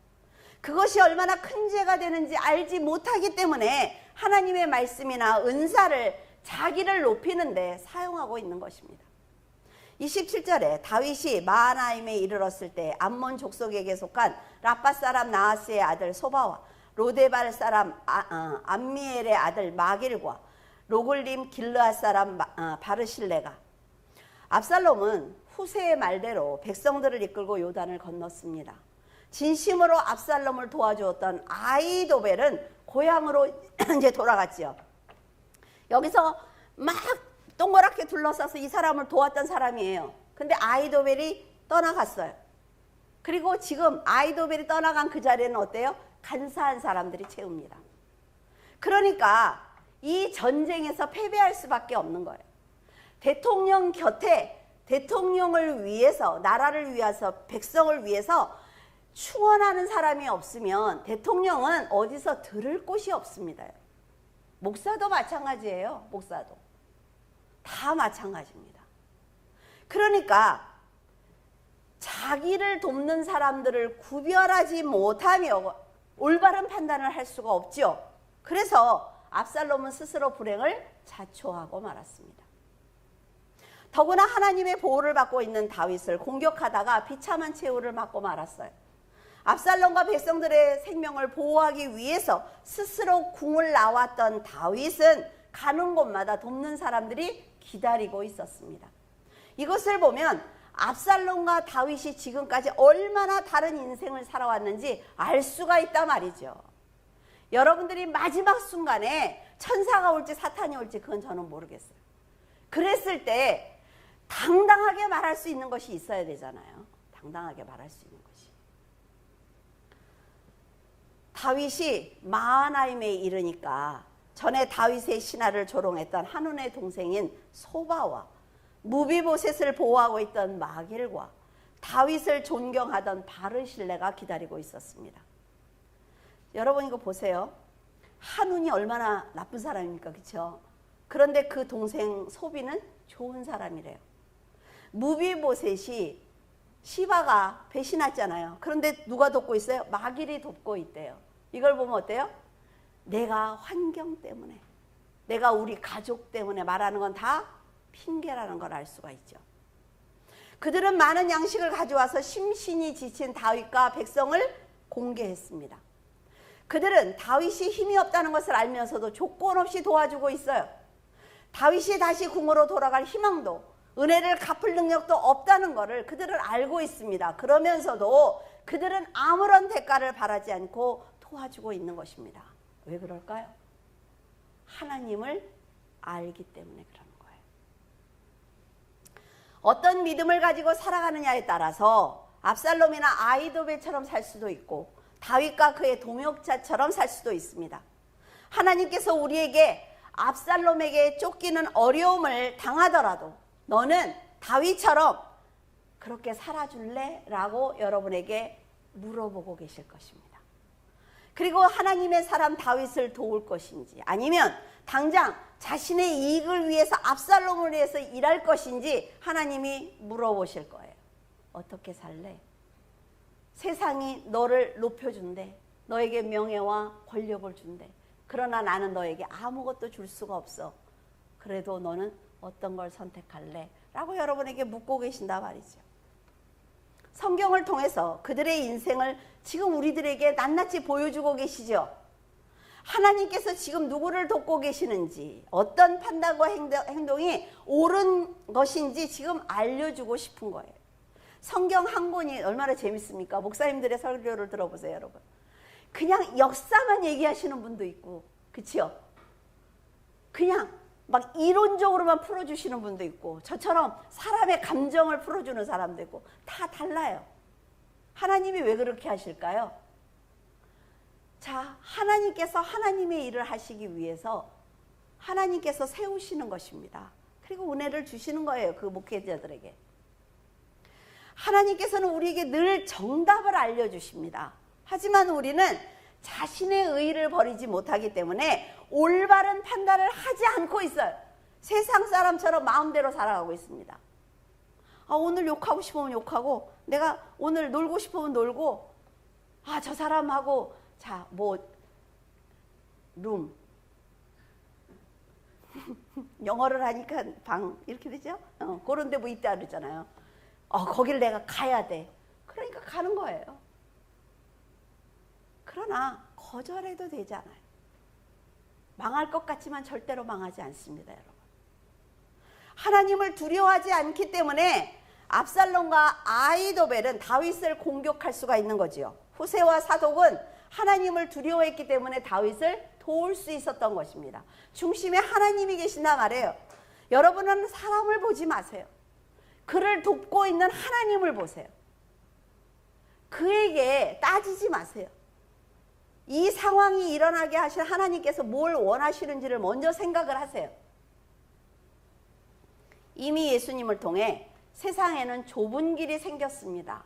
그것이 얼마나 큰 죄가 되는지 알지 못하기 때문에 하나님의 말씀이나 은사를 자기를 높이는 데 사용하고 있는 것입니다. 27절에 다윗이 마하나임에 이르렀을 때 암몬 족속에게 속한 라빠 사람 나하스의 아들 소바와 로데발 사람 암미엘의 아들 마길과 로글림 길르앗 사람 바르실레가, 압살롬은 후세의 말대로 백성들을 이끌고 요단을 건넜습니다. 진심으로 압살롬을 도와주었던 아히도벨은 고향으로 이제 돌아갔지요. 여기서 막 동그랗게 둘러싸서 이 사람을 도왔던 사람이에요. 근데 아히도벨이 떠나갔어요. 그리고 지금 아히도벨이 떠나간 그 자리에는 어때요? 간사한 사람들이 채웁니다. 그러니까 이 전쟁에서 패배할 수밖에 없는 거예요. 대통령 곁에 대통령을 위해서, 나라를 위해서, 백성을 위해서 충원하는 사람이 없으면 대통령은 어디서 들을 곳이 없습니다. 목사도 마찬가지예요. 목사도 다 마찬가지입니다. 그러니까 자기를 돕는 사람들을 구별하지 못하며 올바른 판단을 할 수가 없죠. 그래서 압살롬은 스스로 불행을 자초하고 말았습니다. 더구나 하나님의 보호를 받고 있는 다윗을 공격하다가 비참한 최후를 맞고 말았어요. 압살롬과 백성들의 생명을 보호하기 위해서 스스로 궁을 나왔던 다윗은 가는 곳마다 돕는 사람들이 기다리고 있었습니다. 이것을 보면 압살롬과 다윗이 지금까지 얼마나 다른 인생을 살아왔는지 알 수가 있단 말이죠. 여러분들이 마지막 순간에 천사가 올지 사탄이 올지 그건 저는 모르겠어요. 그랬을 때 당당하게 말할 수 있는 것이 있어야 되잖아요. 당당하게 말할 수 있는 것이. 다윗이 마하나임에 이르니까 전에 다윗의 신하를 조롱했던 한운의 동생인 소바와 무비보셋을 보호하고 있던 마길과 다윗을 존경하던 바르실레가 기다리고 있었습니다. 여러분 이거 보세요. 한운이 얼마나 나쁜 사람입니까? 그렇죠? 그런데 그 동생 소비는 좋은 사람이래요. 무비보셋이 시바가 배신했잖아요. 그런데 누가 돕고 있어요? 마길이 돕고 있대요. 이걸 보면 어때요? 내가 환경 때문에, 내가 우리 가족 때문에 말하는 건 다 핑계라는 걸 알 수가 있죠. 그들은 많은 양식을 가져와서 심신이 지친 다윗과 백성을 공개했습니다. 그들은 다윗이 힘이 없다는 것을 알면서도 조건 없이 도와주고 있어요. 다윗이 다시 궁으로 돌아갈 희망도, 은혜를 갚을 능력도 없다는 것을 그들은 알고 있습니다. 그러면서도 그들은 아무런 대가를 바라지 않고 도와주고 있는 것입니다. 왜 그럴까요? 하나님을 알기 때문에 그러는 거예요. 어떤 믿음을 가지고 살아가느냐에 따라서 압살롬이나 아히도벨처럼 살 수도 있고 다윗과 그의 동역자처럼 살 수도 있습니다. 하나님께서 우리에게 압살롬에게 쫓기는 어려움을 당하더라도 너는 다윗처럼 그렇게 살아줄래? 라고 여러분에게 물어보고 계실 것입니다. 그리고 하나님의 사람 다윗을 도울 것인지 아니면 당장 자신의 이익을 위해서 압살롬을 위해서 일할 것인지 하나님이 물어보실 거예요. 어떻게 살래? 세상이 너를 높여준대. 너에게 명예와 권력을 준대. 그러나 나는 너에게 아무것도 줄 수가 없어. 그래도 너는 어떤 걸 선택할래? 라고 여러분에게 묻고 계신다 말이죠. 성경을 통해서 그들의 인생을 지금 우리들에게 낱낱이 보여주고 계시죠. 하나님께서 지금 누구를 돕고 계시는지, 어떤 판단과 행동이 옳은 것인지 지금 알려주고 싶은 거예요. 성경 한 권이 얼마나 재밌습니까? 목사님들의 설교를 들어보세요, 여러분. 그냥 역사만 얘기하시는 분도 있고, 그치요? 그냥 막 이론적으로만 풀어주시는 분도 있고, 저처럼 사람의 감정을 풀어주는 사람도 있고, 다 달라요. 하나님이 왜 그렇게 하실까요? 자, 하나님께서 하나님의 일을 하시기 위해서 하나님께서 세우시는 것입니다. 그리고 은혜를 주시는 거예요, 그 목회자들에게. 하나님께서는 우리에게 늘 정답을 알려주십니다. 하지만 우리는 자신의 의의를 버리지 못하기 때문에 올바른 판단을 하지 않고 있어요. 세상 사람처럼 마음대로 살아가고 있습니다. 오늘 욕하고 싶으면 욕하고, 내가 오늘 놀고 싶으면 놀고, 저 사람하고 자, 룸 영어를 하니까 방 이렇게 되죠? 그런 데 뭐 있다 그러잖아요. 거길 내가 가야 돼. 그러니까 가는 거예요. 그러나 거절해도 되잖아요. 망할 것 같지만 절대로 망하지 않습니다, 여러분. 하나님을 두려워하지 않기 때문에 압살롬과 아히도벨은 다윗을 공격할 수가 있는 거지요. 후세와 사독은 하나님을 두려워했기 때문에 다윗을 도울 수 있었던 것입니다. 중심에 하나님이 계신다 말이에요. 여러분은 사람을 보지 마세요. 그를 돕고 있는 하나님을 보세요. 그에게 따지지 마세요. 이 상황이 일어나게 하실 하나님께서 뭘 원하시는지를 먼저 생각을 하세요. 이미 예수님을 통해 세상에는 좁은 길이 생겼습니다.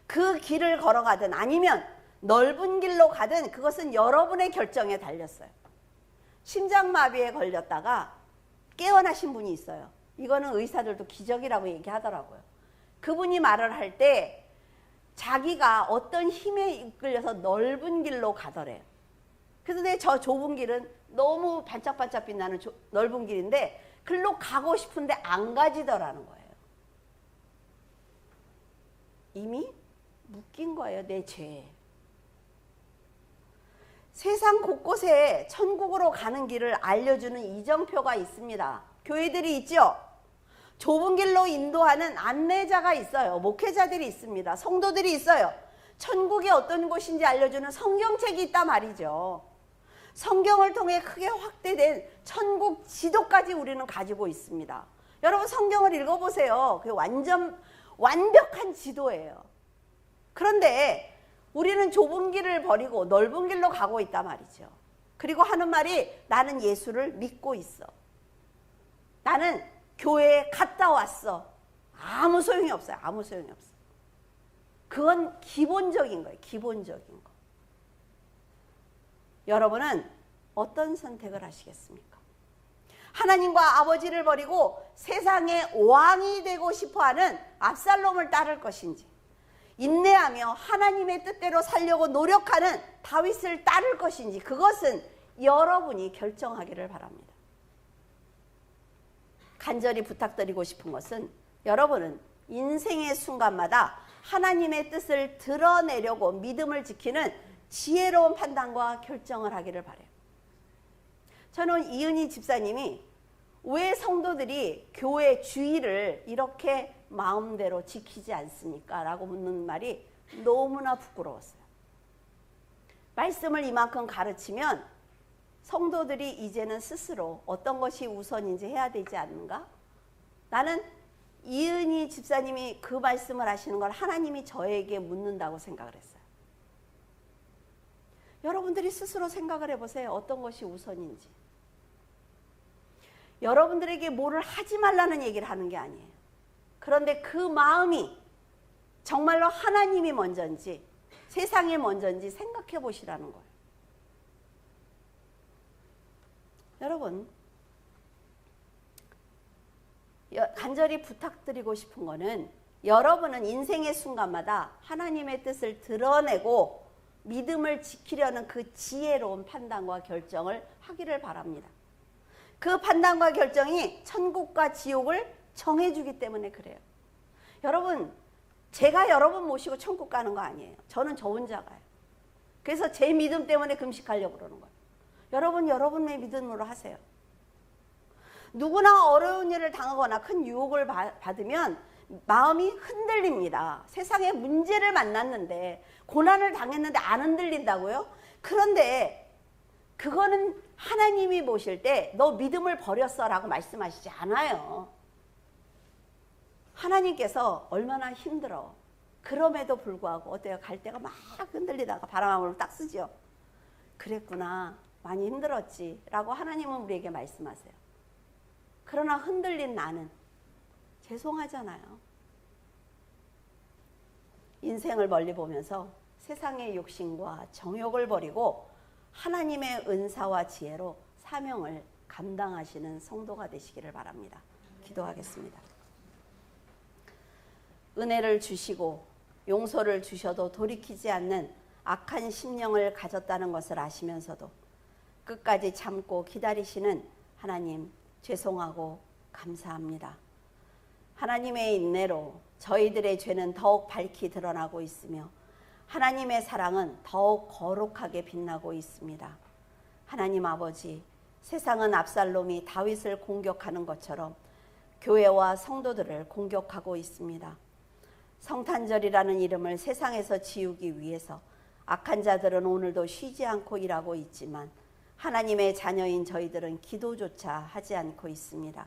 그 길을 걸어가든 아니면 넓은 길로 가든 그것은 여러분의 결정에 달렸어요. 심장마비에 걸렸다가 깨어나신 분이 있어요. 이거는 의사들도 기적이라고 얘기하더라고요. 그분이 말을 할 때 자기가 어떤 힘에 이끌려서 넓은 길로 가더래요. 그런데 저 좁은 길은 너무 반짝반짝 빛나는 넓은 길인데 글로 가고 싶은데 안 가지더라는 거예요. 이미 묶인 거예요, 내 죄에. 세상 곳곳에 천국으로 가는 길을 알려주는 이정표가 있습니다. 교회들이 있죠? 좁은 길로 인도하는 안내자가 있어요. 목회자들이 있습니다. 성도들이 있어요. 천국이 어떤 곳인지 알려주는 성경책이 있단 말이죠. 성경을 통해 크게 확대된 천국 지도까지 우리는 가지고 있습니다. 여러분 성경을 읽어보세요. 그게 완벽한 지도예요. 그런데 우리는 좁은 길을 버리고 넓은 길로 가고 있단 말이죠. 그리고 하는 말이 나는 예수를 믿고 있어. 나는 교회에 갔다 왔어. 아무 소용이 없어요. 아무 소용이 없어. 그건 기본적인 거예요. 기본적인 거. 여러분은 어떤 선택을 하시겠습니까? 하나님과 아버지를 버리고 세상의 왕이 되고 싶어하는 압살롬을 따를 것인지, 인내하며 하나님의 뜻대로 살려고 노력하는 다윗을 따를 것인지, 그것은 여러분이 결정하기를 바랍니다. 간절히 부탁드리고 싶은 것은 여러분은 인생의 순간마다 하나님의 뜻을 드러내려고 믿음을 지키는 지혜로운 판단과 결정을 하기를 바라요. 저는 이은희 집사님이 왜 성도들이 교회 주의를 이렇게 마음대로 지키지 않습니까? 라고 묻는 말이 너무나 부끄러웠어요. 말씀을 이만큼 가르치면 성도들이 이제는 스스로 어떤 것이 우선인지 해야 되지 않는가? 나는 이은희 집사님이 그 말씀을 하시는 걸 하나님이 저에게 묻는다고 생각을 했어요. 여러분들이 스스로 생각을 해보세요. 어떤 것이 우선인지. 여러분들에게 뭐를 하지 말라는 얘기를 하는 게 아니에요. 그런데 그 마음이 정말로 하나님이 먼저인지 세상이 먼저인지 생각해 보시라는 거예요. 여러분, 간절히 부탁드리고 싶은 거는 여러분은 인생의 순간마다 하나님의 뜻을 드러내고 믿음을 지키려는 그 지혜로운 판단과 결정을 하기를 바랍니다. 그 판단과 결정이 천국과 지옥을 정해주기 때문에 그래요. 여러분, 제가 여러분 모시고 천국 가는 거 아니에요. 저는 저 혼자 가요. 그래서 제 믿음 때문에 금식하려고 그러는 거예요. 여러분, 여러분의 믿음으로 하세요. 누구나 어려운 일을 당하거나 큰 유혹을 받으면 마음이 흔들립니다. 세상에 문제를 만났는데 고난을 당했는데 안 흔들린다고요? 그런데 그거는 하나님이 보실 때 너 믿음을 버렸어 라고 말씀하시지 않아요. 하나님께서 얼마나 힘들어. 그럼에도 불구하고 어때요? 갈 때가 막 흔들리다가 바람으로 딱 쓰죠. 그랬구나. 많이 힘들었지 라고 하나님은 우리에게 말씀하세요. 그러나 흔들린 나는 죄송하잖아요. 인생을 멀리 보면서 세상의 욕심과 정욕을 버리고 하나님의 은사와 지혜로 사명을 감당하시는 성도가 되시기를 바랍니다. 기도하겠습니다. 은혜를 주시고 용서를 주셔도 돌이키지 않는 악한 심령을 가졌다는 것을 아시면서도 끝까지 참고 기다리시는 하나님, 죄송하고 감사합니다. 하나님의 인내로 저희들의 죄는 더욱 밝히 드러나고 있으며 하나님의 사랑은 더욱 거룩하게 빛나고 있습니다. 하나님 아버지, 세상은 압살롬이 다윗을 공격하는 것처럼 교회와 성도들을 공격하고 있습니다. 성탄절이라는 이름을 세상에서 지우기 위해서 악한 자들은 오늘도 쉬지 않고 일하고 있지만 하나님의 자녀인 저희들은 기도조차 하지 않고 있습니다.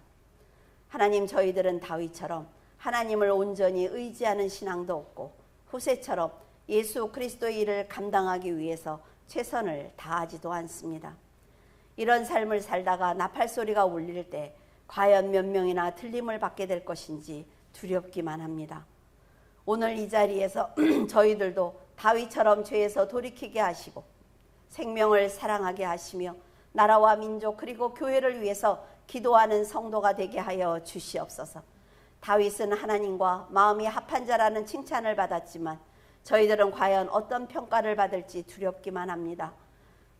하나님, 저희들은 다윗처럼 하나님을 온전히 의지하는 신앙도 없고 후세처럼 예수 그리스도의 일을 감당하기 위해서 최선을 다하지도 않습니다. 이런 삶을 살다가 나팔소리가 울릴 때 과연 몇 명이나 틀림을 받게 될 것인지 두렵기만 합니다. 오늘 이 자리에서 저희들도 다윗처럼 죄에서 돌이키게 하시고 생명을 사랑하게 하시며 나라와 민족 그리고 교회를 위해서 기도하는 성도가 되게 하여 주시옵소서. 다윗은 하나님과 마음이 합한 자라는 칭찬을 받았지만 저희들은 과연 어떤 평가를 받을지 두렵기만 합니다.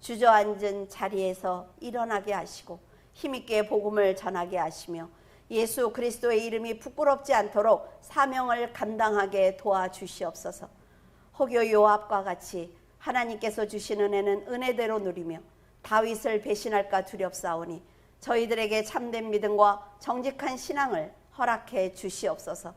주저앉은 자리에서 일어나게 하시고 힘있게 복음을 전하게 하시며 예수 그리스도의 이름이 부끄럽지 않도록 사명을 감당하게 도와주시옵소서. 혹여 요압과 같이 하나님께서 주신 은혜는 은혜대로 누리며 다윗을 배신할까 두렵사오니 저희들에게 참된 믿음과 정직한 신앙을 허락해 주시옵소서.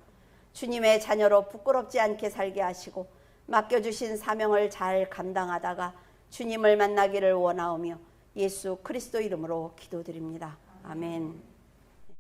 주님의 자녀로 부끄럽지 않게 살게 하시고 맡겨주신 사명을 잘 감당하다가 주님을 만나기를 원하오며 예수 그리스도 이름으로 기도드립니다. 아멘.